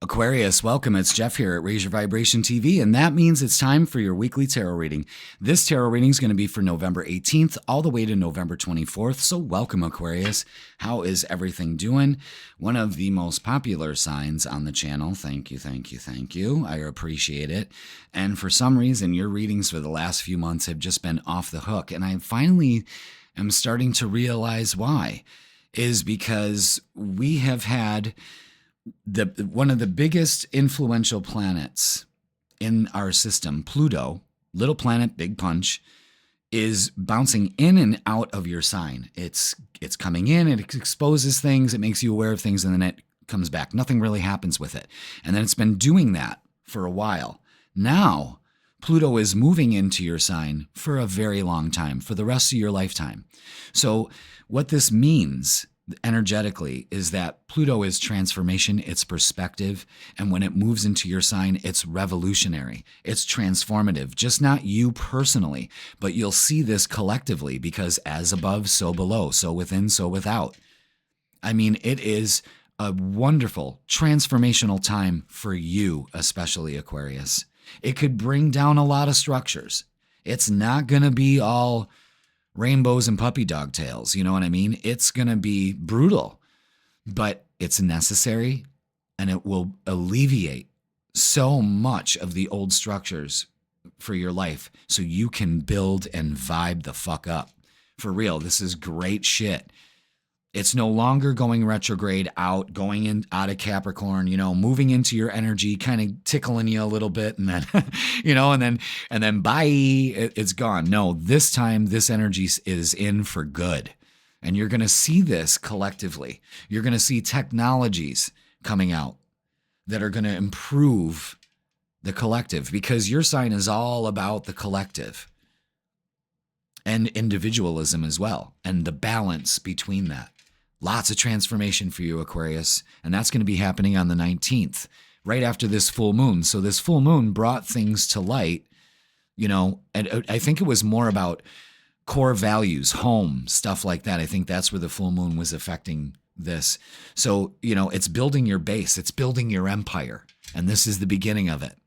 Aquarius, welcome. It's Jeff here at Raise Your Vibration TV, and that means it's time for your weekly tarot reading. This tarot reading is going to be for November 18th all the way to November 24th, so welcome, Aquarius. How is everything doing? One of the most popular signs on the channel. Thank you, thank you, thank you. I appreciate it. And for some reason, your readings for the last few months have just been off the hook, and I finally am starting to realize why. Is because we have had one of the biggest influential planets in our system, Pluto, little planet, big punch, is bouncing in and out of your sign. It's coming in, it exposes things, it makes you aware of things, and then it comes back. Nothing really happens with it. And then it's been doing that for a while. Now, Pluto is moving into your sign for a very long time, for the rest of your lifetime. So what this means energetically is that Pluto is transformation, it's perspective, and when it moves into your sign, it's revolutionary, it's transformative, just not you personally, but you'll see this collectively because as above, so below, so within, so without. I mean, it is a wonderful transformational time for you, especially Aquarius. It could bring down a lot of structures. It's not going to be all rainbows and puppy dog tails, you know what I mean? It's going to be brutal, but it's necessary, and it will alleviate so much of the old structures for your life so you can build and vibe the fuck up. For real, this is great shit. It's no longer going retrograde out, going in out of Capricorn, you know, moving into your energy, kind of tickling you a little bit, and then, you know, and then bye, it's gone. No, this time this energy is in for good. And you're going to see this collectively. You're going to see technologies coming out that are going to improve the collective, because your sign is all about the collective and individualism as well, and the balance between that. Lots of transformation for you, Aquarius, and that's going to be happening on the 19th, right after this full moon. So this full moon brought things to light, you know, and I think it was more about core values, home, stuff like that. I think that's where the full moon was affecting this. So, you know, it's building your base, it's building your empire, and this is the beginning of it.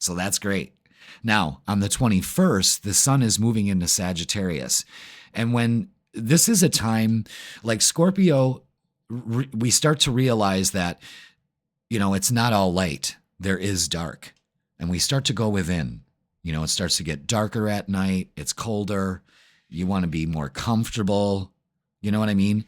So that's great. Now, on the 21st, the sun is moving into Sagittarius, and when this is a time like Scorpio, we start to realize that, you know, it's not all light. There is dark. And we start to go within. You know, it starts to get darker at night. It's colder. You want to be more comfortable. You know what I mean?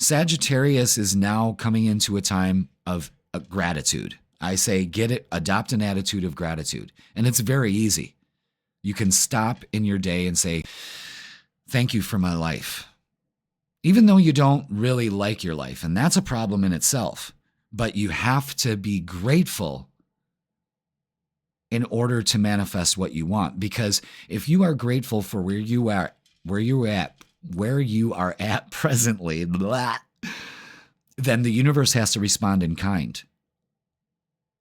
Sagittarius is now coming into a time of gratitude. I say adopt an attitude of gratitude. And it's very easy. You can stop in your day and say, thank you for my life. Even though you don't really like your life, and that's a problem in itself, but you have to be grateful in order to manifest what you want. Because if you are grateful for where you are at presently, blah, then the universe has to respond in kind.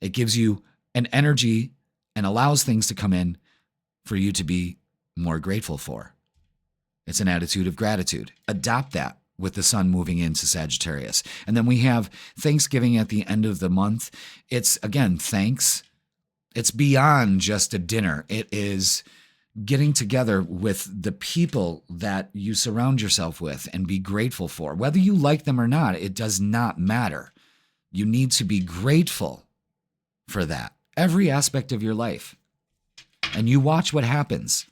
It gives you an energy and allows things to come in for you to be more grateful for. It's an attitude of gratitude. Adopt that with the sun moving into Sagittarius. And then we have Thanksgiving at the end of the month. It's, again, thanks. It's beyond just a dinner. It is getting together with the people that you surround yourself with and be grateful for. Whether you like them or not, it does not matter. You need to be grateful for that. Every aspect of your life. And you watch what happens.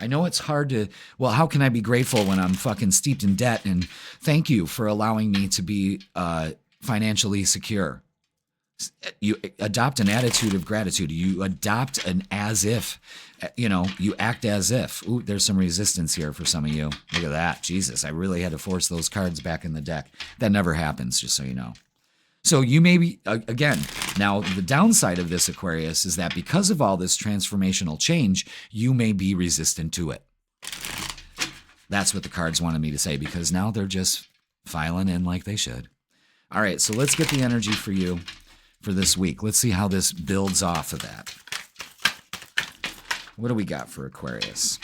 I know it's hard to, well, how can I be grateful when I'm fucking steeped in debt? And thank you for allowing me to be financially secure. You adopt an attitude of gratitude. You adopt an as if, you know, you act as if. Ooh, there's some resistance here for some of you. Look at that. Jesus, I really had to force those cards back in the deck. That never happens, just so you know. So you may be, again, now the downside of this, Aquarius, is that because of all this transformational change, you may be resistant to it. That's what the cards wanted me to say, because now they're just filing in like they should. All right, so let's get the energy for you for this week. Let's see how this builds off of that. What do we got for Aquarius?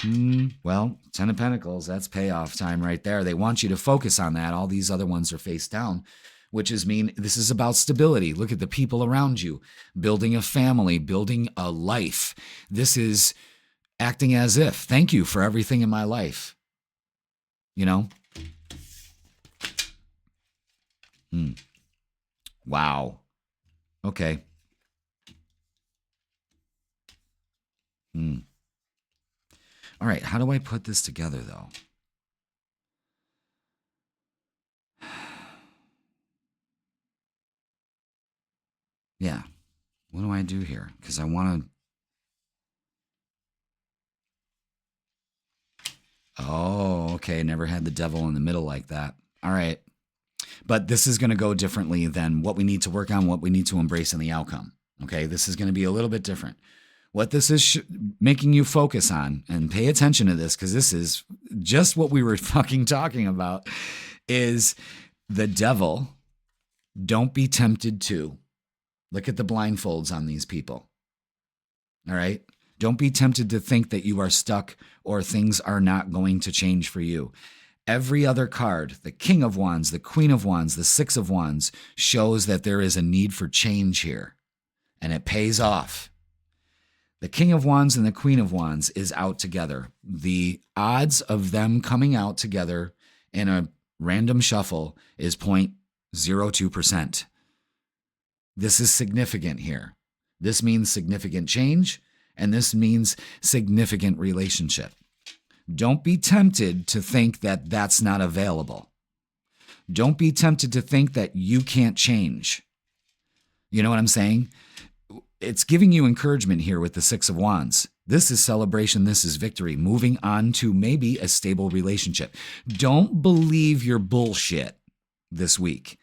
Well, 10 of Pentacles, that's payoff time right there. They want you to focus on that. All these other ones are face down. which is mean this is about stability. Look at the people around you, building a family, building a life. This is acting as if, thank you for everything in my life. You know? Wow. Okay. All right, how do I put this together, though? Yeah. What do I do here? Because I want to... Oh, okay. Never had the devil in the middle like that. All right. But this is going to go differently than what we need to work on, what we need to embrace in the outcome. Okay. This is going to be a little bit different. What this is making you focus on, and pay attention to this because this is just what we were fucking talking about, is the devil. Don't be tempted to. Look at the blindfolds on these people. All right? Don't be tempted to think that you are stuck or things are not going to change for you. Every other card, the King of Wands, the Queen of Wands, the Six of Wands, shows that there is a need for change here, and it pays off. The King of Wands and the Queen of Wands is out together. The odds of them coming out together in a random shuffle is 0.02%. This is significant here. This means significant change, and this means significant relationship. Don't be tempted to think that that's not available. Don't be tempted to think that you can't change. You know what I'm saying? It's giving you encouragement here with the Six of Wands. This is celebration. This is victory. Moving on to maybe a stable relationship. Don't believe your bullshit this week,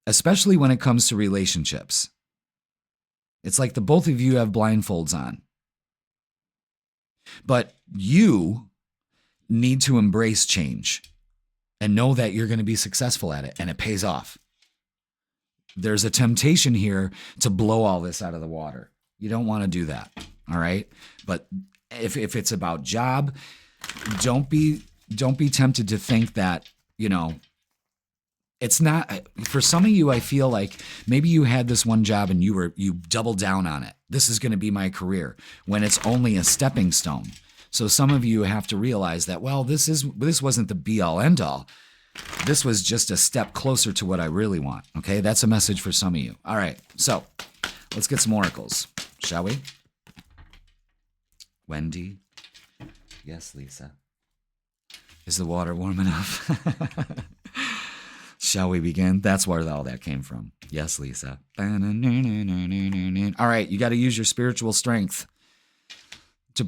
especially when it comes to relationships. It's like the both of you have blindfolds on. But you need to embrace change and know that you're going to be successful at it, and it pays off. There's a temptation here to blow all this out of the water. You don't want to do that, all right? But if it's about job, don't be tempted to think that, you know, it's not. For some of you, I feel like maybe you had this one job and you doubled down on it. This is going to be my career, when it's only a stepping stone. So some of you have to realize that, well, this wasn't the be all end all. This was just a step closer to what I really want. Okay, that's a message for some of you. All right, so let's get some oracles, shall we? Wendy. Yes, Lisa. Is the water warm enough? Shall we begin? That's where all that came from. Yes, Lisa. All right, you got to use your spiritual strength to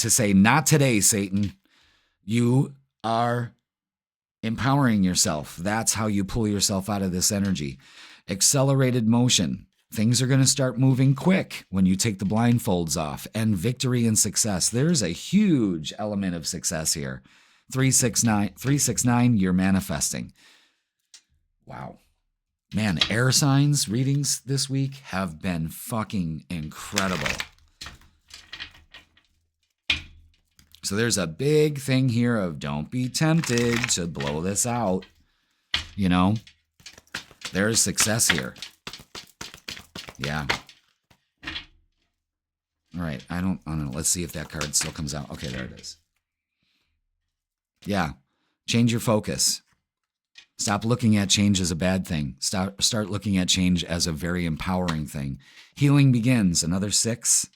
say, not today, Satan. You are empowering yourself. That's how you pull yourself out of this energy. Accelerated motion. Things are going to start moving quick when you take the blindfolds off. And victory and success. There's a huge element of success here. 369, you're manifesting. Wow. Man, air signs readings this week have been fucking incredible. So there's a big thing here of don't be tempted to blow this out. You know, there's success here. Yeah. All right. I don't know. Let's see if that card still comes out. Okay, there it is. Yeah. Change your focus. Stop looking at change as a bad thing. Start looking at change as a very empowering thing. Healing begins. Another 6.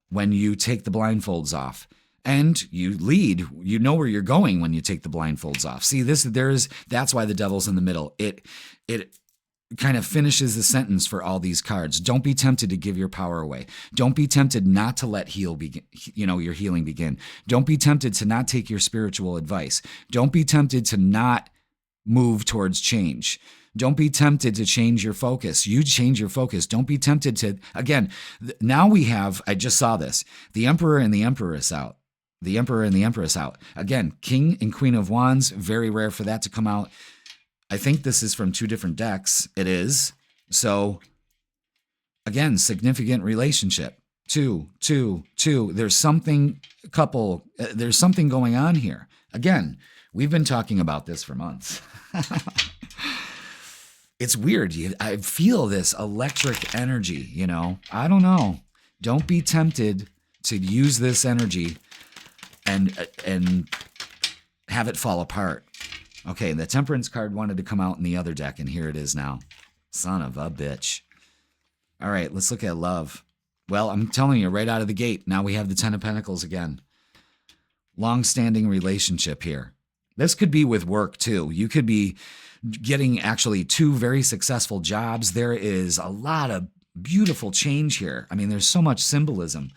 When you take the blindfolds off. And you lead. You know where you're going when you take the blindfolds off. See, that's why the devil's in the middle. It kind of finishes the sentence for all these cards. Don't be tempted to give your power away. Don't be tempted not to let your healing begin. Don't be tempted to not take your spiritual advice. Don't be tempted to not move towards change. Don't be tempted to change your focus. You change your focus. Don't be tempted to, again, now we have, I just saw this, the Emperor and the Empress out. The Emperor and the Empress out. Again, King and Queen of Wands, very rare for that to come out. I think this is from 2 different decks. It is. So, again, significant relationship. 2. There's something going on here. Again, We've been talking about this for months. It's weird. I feel this electric energy, you know. I don't know. Don't be tempted to use this energy and have it fall apart. Okay, the Temperance card wanted to come out in the other deck, and here it is now. Son of a bitch. All right, let's look at love. Well, I'm telling you right out of the gate, now we have the Ten of Pentacles again. Long-standing relationship here. This could be with work, too. You could be getting actually 2 very successful jobs. There is a lot of beautiful change here. I mean, there's so much symbolism.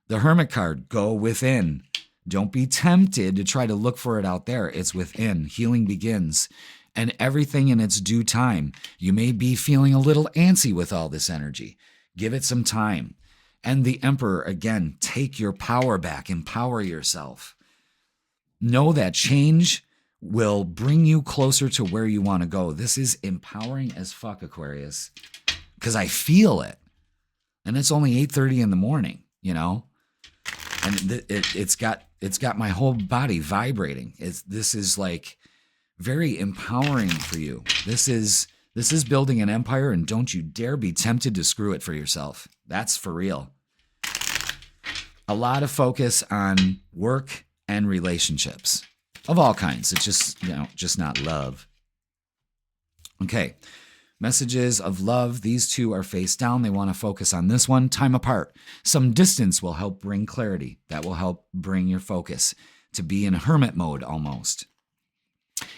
The Hermit card, go within. Don't be tempted to try to look for it out there. It's within. Healing begins. And everything in its due time. You may be feeling a little antsy with all this energy. Give it some time. And the Emperor, again, take your power back. Empower yourself. Know that change will bring you closer to where you want to go. This is empowering as fuck, Aquarius, because I feel it. And it's only 8:30 in the morning, you know? And it's got my whole body vibrating. This is like very empowering for you. This is building an empire, and don't you dare be tempted to screw it for yourself. That's for real. A lot of focus on work and relationships of all kinds. It's just, you know, just not love. Okay. Messages of love. These 2 are face down. They want to focus on this one. Time apart. Some distance will help bring clarity. That will help bring your focus to be in hermit mode almost.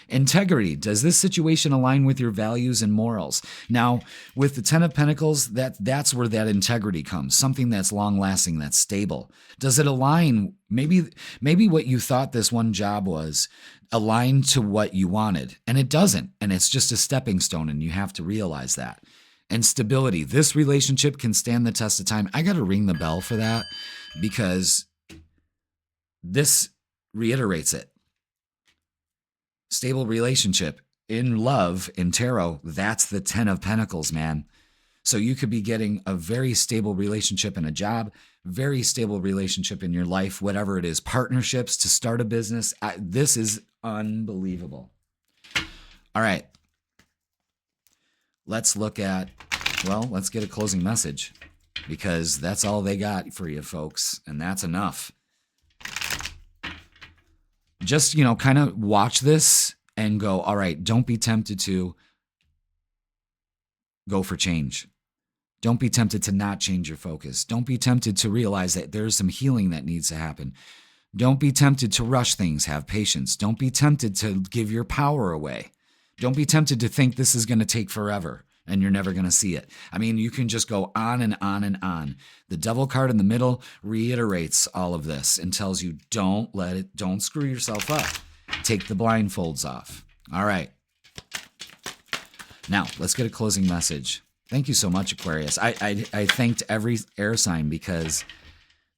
Integrity. Does this situation align with your values and morals? Now, with the Ten of Pentacles, that's where that integrity comes. Something that's long-lasting, that's stable. Does it align? Maybe what you thought this one job was aligned to what you wanted, and it doesn't. And it's just a stepping stone, and you have to realize that. And stability. This relationship can stand the test of time. I got to ring the bell for that because this reiterates it. Stable relationship in love, in tarot, that's the 10 of Pentacles, man. So you could be getting a very stable relationship in a job, very stable relationship in your life, whatever it is, partnerships to start a business. This is unbelievable. All right. Let's look at, well, let's get a closing message because that's all they got for you folks. And that's enough. Just, you know, kind of watch this and go, all right, don't be tempted to go for change. Don't be tempted to not change your focus. Don't be tempted to realize that there's some healing that needs to happen. Don't be tempted to rush things. Have patience. Don't be tempted to give your power away. Don't be tempted to think this is going to take forever and you're never going to see it. I mean, you can just go on and on and on. The Devil card in the middle reiterates all of this and tells you don't screw yourself up. Take the blindfolds off. All right. Now, let's get a closing message. Thank you so much, Aquarius. I thanked every air sign because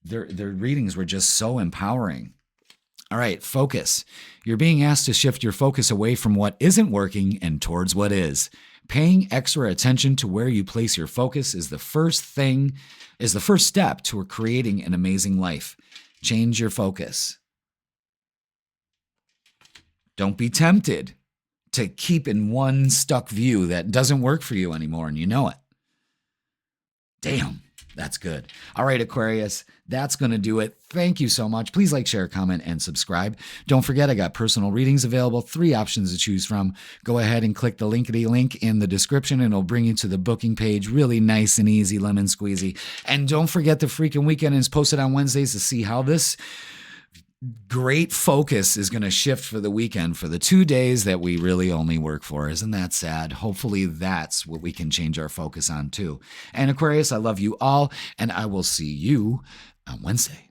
their readings were just so empowering. All right, focus. You're being asked to shift your focus away from what isn't working and towards what is. Paying extra attention to where you place your focus is the first step toward creating an amazing life. Change your focus. Don't be tempted to keep in one stuck view that doesn't work for you anymore, and you know it. Damn, that's good. All right, Aquarius, that's going to do it. Thank you so much. Please like, share, comment, and subscribe. Don't forget, I got personal readings available, 3 options to choose from. Go ahead and click the linkity link in the description, and it'll bring you to the booking page. Really nice and easy, lemon squeezy. And don't forget, the Freakin' Weekend is posted on Wednesdays to see how this great focus is going to shift for the weekend for the 2 days that we really only work for. Isn't that sad? Hopefully that's what we can change our focus on too. And Aquarius, I love you all, and I will see you on Wednesday.